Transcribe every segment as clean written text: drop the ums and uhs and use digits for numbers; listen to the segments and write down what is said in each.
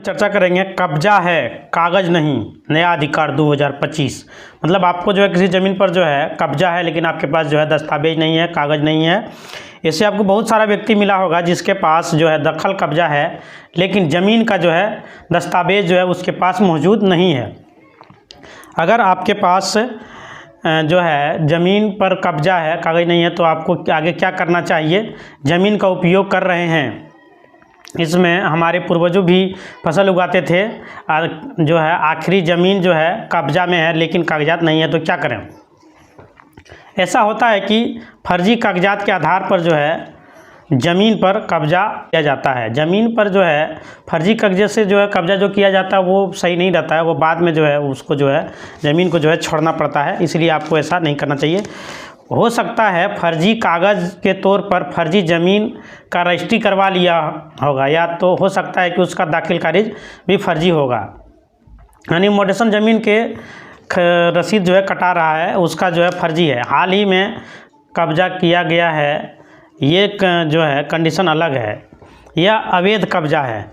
चर्चा करेंगे कब्जा है कागज नहीं नया अधिकार 2025। मतलब आपको जो है किसी ज़मीन पर जो है कब्जा है लेकिन आपके पास जो है दस्तावेज नहीं है, कागज़ नहीं है। इससे आपको बहुत सारा व्यक्ति मिला होगा जिसके पास जो है दखल कब्जा है लेकिन ज़मीन का जो है दस्तावेज जो है उसके पास मौजूद नहीं है। अगर आपके पास जो है ज़मीन पर कब्जा है, कागज़ नहीं है, तो आपको आगे क्या करना चाहिए। ज़मीन का उपयोग कर रहे हैं, इसमें हमारे पूर्वजों भी फसल उगाते थे और जो है आखिरी ज़मीन जो है कब्जा में है लेकिन कागजात नहीं है, तो क्या करें। ऐसा होता है कि फर्जी कागजात के आधार पर जो है ज़मीन पर कब्जा किया जाता है। ज़मीन पर जो है फर्जी कब्जे से जो है कब्जा जो किया जाता है वो सही नहीं रहता है, वो बाद में जो है उसको जो है ज़मीन को जो है छोड़ना पड़ता है, इसलिए आपको ऐसा नहीं करना चाहिए। हो सकता है फर्जी कागज़ के तौर पर फर्जी ज़मीन का रजिस्ट्री करवा लिया होगा, या तो हो सकता है कि उसका दाखिल खारिज भी फर्जी होगा, यानी मोटेशन ज़मीन के रसीद जो है कटा रहा है उसका जो है फर्जी है। हाल ही में कब्जा किया गया है, ये जो है कंडीशन अलग है, यह अवैध कब्जा है।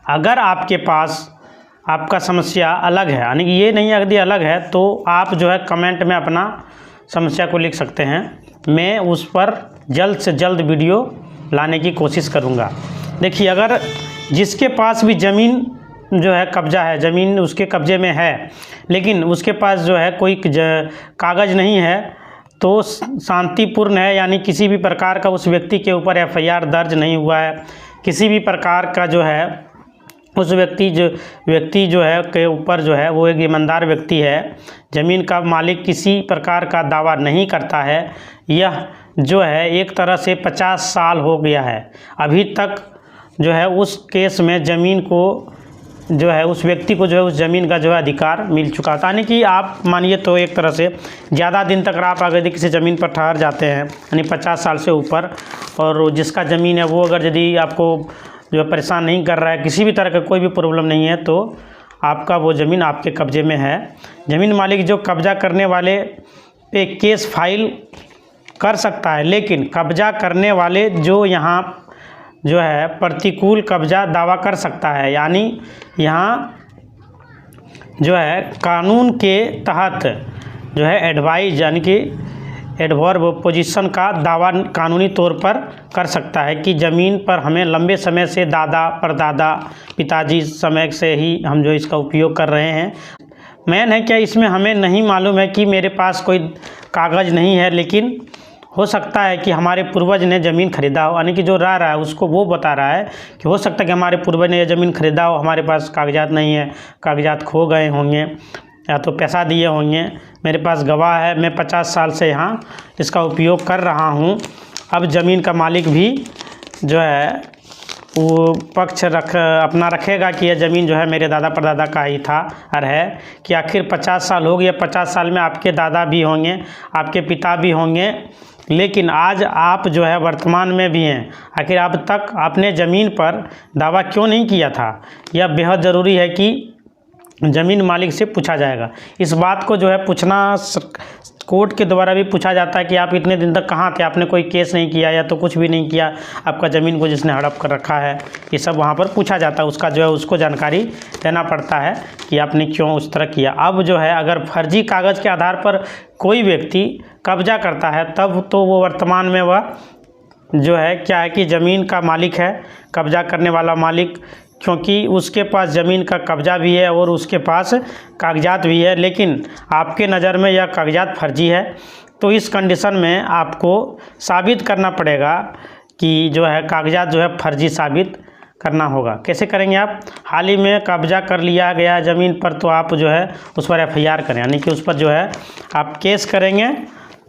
अगर आपके पास आपका समस्या अलग है, यानी कि ये नहीं यदि अलग है, तो आप जो है कमेंट में अपना समस्या को लिख सकते हैं। मैं उस पर जल्द से जल्द वीडियो लाने की कोशिश करूंगा। देखिए, अगर जिसके पास भी ज़मीन जो है कब्जा है, ज़मीन उसके कब्जे में है लेकिन उसके पास जो है कोई कागज़ नहीं है, तो शांतिपूर्ण है, यानी किसी भी प्रकार का उस व्यक्ति के ऊपर FIR दर्ज नहीं हुआ है, किसी भी प्रकार का जो है उस व्यक्ति जो है के ऊपर जो है वो एक ईमानदार व्यक्ति है, ज़मीन का मालिक किसी प्रकार का दावा नहीं करता है। यह जो है एक तरह से 50 साल हो गया है, अभी तक जो है उस केस में ज़मीन को जो है उस व्यक्ति को जो है उस ज़मीन का जो है अधिकार मिल चुका था। यानी कि आप मानिए तो एक तरह से ज़्यादा दिन तक आप अगर किसी ज़मीन पर ठहर जाते हैं, यानी 50 साल से ऊपर, और जिसका ज़मीन है वो अगर यदि आपको जो है परेशान नहीं कर रहा है, किसी भी तरह का कोई भी प्रॉब्लम नहीं है, तो आपका वो ज़मीन आपके कब्जे में है। ज़मीन मालिक जो कब्जा करने वाले पे केस फाइल कर सकता है, लेकिन कब्जा करने वाले जो यहाँ जो है प्रतिकूल कब्जा दावा कर सकता है, यानी यहाँ जो है कानून के तहत जो है एडवाइज यानी कि एडवर्ब पोजीशन का दावा कानूनी तौर पर कर सकता है कि ज़मीन पर हमें लंबे समय से दादा परदादा पिताजी समय से ही हम जो इसका उपयोग कर रहे हैं। मैन है क्या, इसमें हमें नहीं मालूम है कि मेरे पास कोई कागज़ नहीं है, लेकिन हो सकता है कि हमारे पूर्वज ने ज़मीन खरीदा हो, यानी कि जो रह रहा है उसको वो बता रहा है कि हो सकता है कि हमारे पूर्वज ने ये ज़मीन खरीदा हो, हमारे पास कागजात नहीं है, कागजात खो गए होंगे या तो पैसा दिए होंगे, मेरे पास गवाह है, मैं 50 साल से यहाँ इसका उपयोग कर रहा हूँ। अब ज़मीन का मालिक भी जो है वो पक्ष अपना रखेगा कि यह ज़मीन जो है मेरे दादा परदादा का ही था और है, कि आखिर 50 साल हो गए, 50 साल में आपके दादा भी होंगे, आपके पिता भी होंगे, लेकिन आज आप जो है वर्तमान में भी हैं। आखिर अब तक आपने ज़मीन पर दावा क्यों नहीं किया था, यह बेहद ज़रूरी है कि ज़मीन मालिक से पूछा जाएगा। इस बात को जो है पूछना कोर्ट के द्वारा भी पूछा जाता है कि आप इतने दिन तक कहाँ थे, आपने कोई केस नहीं किया या तो कुछ भी नहीं किया, आपका ज़मीन को जिसने हड़प कर रखा है, ये सब वहाँ पर पूछा जाता है। उसका जो है उसको जानकारी देना पड़ता है कि आपने क्यों उस तरह किया। अब जो है अगर फर्जी कागज़ के आधार पर कोई व्यक्ति कब्जा करता है, तब तो वो वर्तमान में वह जो है क्या है कि ज़मीन का मालिक है, कब्जा करने वाला मालिक, क्योंकि उसके पास ज़मीन का कब्जा भी है और उसके पास कागजात भी है, लेकिन आपके नज़र में यह कागजात फर्जी है। तो इस कंडीशन में आपको साबित करना पड़ेगा कि जो है कागजात जो है फर्जी साबित करना होगा। कैसे करेंगे आप। हाल ही में कब्जा कर लिया गया ज़मीन पर, तो आप जो है उस पर FIR करें, यानी कि उस पर जो है आप केस करेंगे,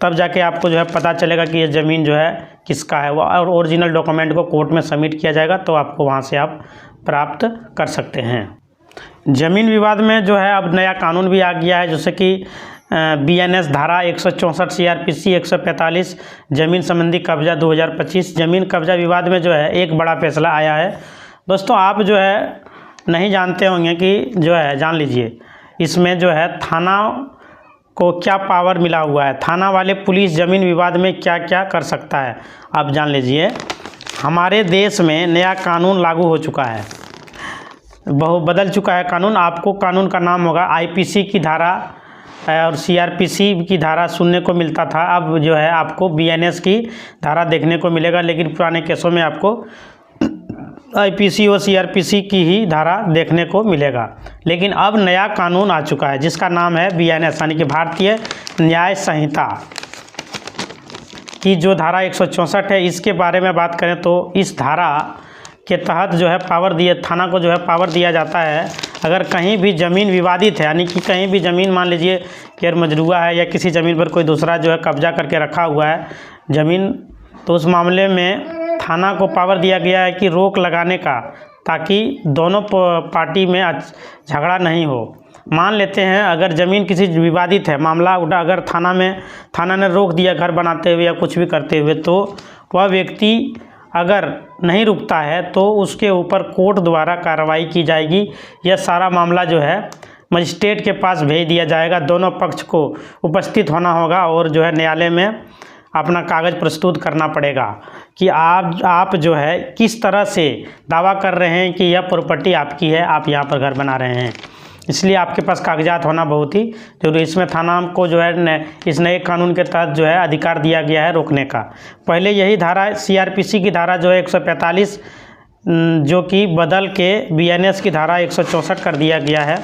तब जाके आपको जो है पता चलेगा कि ये ज़मीन जो है किसका है। वो और ओरिजिनल डॉक्यूमेंट को कोर्ट में सबमिट किया जाएगा, तो आपको वहाँ से आप प्राप्त कर सकते हैं। ज़मीन विवाद में जो है अब नया कानून भी आ गया है, जैसे कि BNS धारा 164 CRPC 145 ज़मीन संबंधी कब्जा 2025। ज़मीन कब्जा विवाद में जो है एक बड़ा फैसला आया है। दोस्तों, आप जो है नहीं जानते होंगे कि जो है जान लीजिए इसमें जो है थाना को क्या पावर मिला हुआ है, थाना वाले पुलिस ज़मीन विवाद में क्या क्या कर सकता है, आप जान लीजिए। हमारे देश में नया कानून लागू हो चुका है बदल चुका है कानून। आपको कानून का नाम होगा आईपीसी की धारा और सीआरपीसी की धारा सुनने को मिलता था। अब जो है आपको बीएनएस की धारा देखने को मिलेगा, लेकिन पुराने केसों में आपको आईपीसी और सीआरपीसी की ही धारा देखने को मिलेगा। लेकिन अब नया कानून आ चुका है जिसका नाम है बीएनएस यानी कि भारतीय न्याय संहिता की जो धारा 164 है, इसके बारे में बात करें तो इस धारा के तहत जो है थाना को जो है पावर दिया जाता है। अगर कहीं भी ज़मीन विवादित है, यानी कि कहीं भी ज़मीन मान लीजिए गैर मजरूआ है या किसी ज़मीन पर कोई दूसरा जो है कब्जा करके रखा हुआ है ज़मीन, तो उस मामले में थाना को पावर दिया गया है कि रोक लगाने का, ताकि दोनों पार्टी में झगड़ा नहीं हो। मान लेते हैं अगर ज़मीन किसी विवादित है, मामला उठा, अगर थाना ने रोक दिया घर बनाते हुए या कुछ भी करते हुए, तो वह व्यक्ति अगर नहीं रुकता है तो उसके ऊपर कोर्ट द्वारा कार्रवाई की जाएगी। यह सारा मामला जो है मजिस्ट्रेट के पास भेज दिया जाएगा। दोनों पक्ष को उपस्थित होना होगा और जो है न्यायालय में अपना कागज़ प्रस्तुत करना पड़ेगा कि आप जो है किस तरह से दावा कर रहे हैं कि यह प्रॉपर्टी आपकी है, आप यहाँ पर घर बना रहे हैं। इसलिए आपके पास कागजात होना बहुत ही जरूरी। इसमें थाना को जो है इस नए कानून के तहत जो है अधिकार दिया गया है रोकने का। पहले यही धारा सीआरपीसी की धारा जो है 145 जो कि बदल के बीएनएस की धारा 164 कर दिया गया है।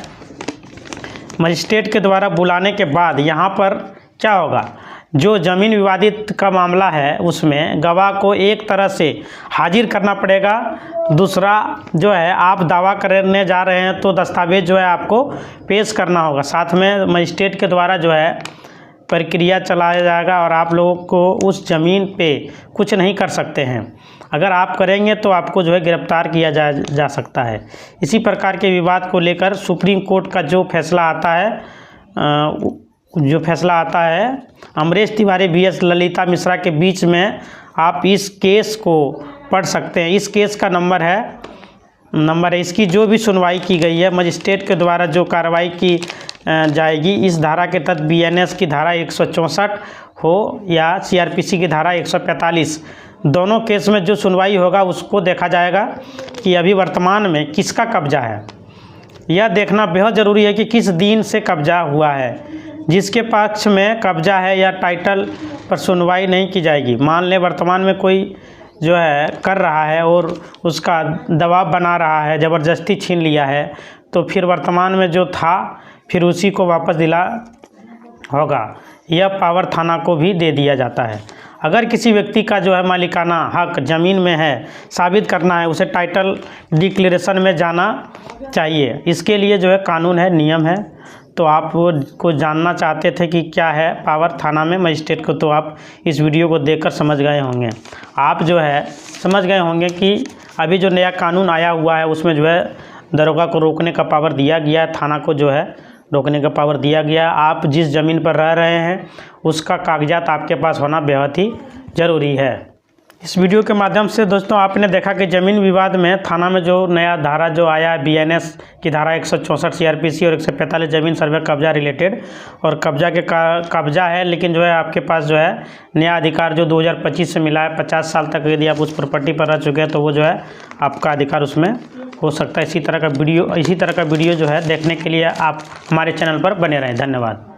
मजिस्ट्रेट के द्वारा बुलाने के बाद यहाँ पर क्या होगा, जो ज़मीन विवादित का मामला है उसमें गवाह को एक तरह से हाजिर करना पड़ेगा, दूसरा जो है आप दावा करने जा रहे हैं तो दस्तावेज जो है आपको पेश करना होगा। साथ में मजिस्ट्रेट के द्वारा जो है प्रक्रिया चलाया जाएगा और आप लोगों को उस ज़मीन पे कुछ नहीं कर सकते हैं। अगर आप करेंगे तो आपको जो है गिरफ्तार किया जा सकता है। इसी प्रकार के विवाद को लेकर सुप्रीम कोर्ट का जो फैसला आता है अमरीश तिवारी VS ललिता मिश्रा के बीच में, आप इस केस को पढ़ सकते हैं। इस केस का नंबर है इसकी जो भी सुनवाई की गई है मजिस्ट्रेट के द्वारा जो कार्रवाई की जाएगी इस धारा के तहत बीएनएस की धारा 164 हो या सीआरपीसी की धारा 145, दोनों केस में जो सुनवाई होगा उसको देखा जाएगा कि अभी वर्तमान में किसका कब्जा है। यह देखना बेहद ज़रूरी है कि किस दिन से कब्जा हुआ है। जिसके पक्ष में कब्जा है या टाइटल पर सुनवाई नहीं की जाएगी। मान लें वर्तमान में कोई जो है कर रहा है और उसका दबाव बना रहा है, ज़बरदस्ती छीन लिया है, तो फिर वर्तमान में जो था फिर उसी को वापस दिला होगा। यह पावर थाना को भी दे दिया जाता है। अगर किसी व्यक्ति का जो है मालिकाना हक ज़मीन में है, साबित करना है, उसे टाइटल डिक्लेरेशन में जाना चाहिए। इसके लिए जो है कानून है, नियम है। तो आप को जानना चाहते थे कि क्या है पावर थाना में मजिस्ट्रेट को, तो आप इस वीडियो को देखकर समझ गए होंगे। आप जो है समझ गए होंगे कि अभी जो नया कानून आया हुआ है उसमें जो है दरोगा को रोकने का पावर दिया गया, थाना को जो है रोकने का पावर दिया गया। आप जिस ज़मीन पर रह रहे हैं उसका कागजात आपके पास होना बेहद ही ज़रूरी है। इस वीडियो के माध्यम से दोस्तों आपने देखा कि ज़मीन विवाद में थाना में जो नया धारा जो आया है बीएनएस की धारा 164 सीआरपीसी और 145 ज़मीन सर्वे कब्जा रिलेटेड, और कब्जा है, लेकिन जो है आपके पास जो है नया अधिकार जो 2025 से मिला है 50 साल तक यदि आप उस प्रॉपर्टी पर रह चुके हैं तो वो जो है आपका अधिकार उसमें हो सकता है। इसी तरह का वीडियो जो है देखने के लिए आप हमारे चैनल पर बने रहें। धन्यवाद।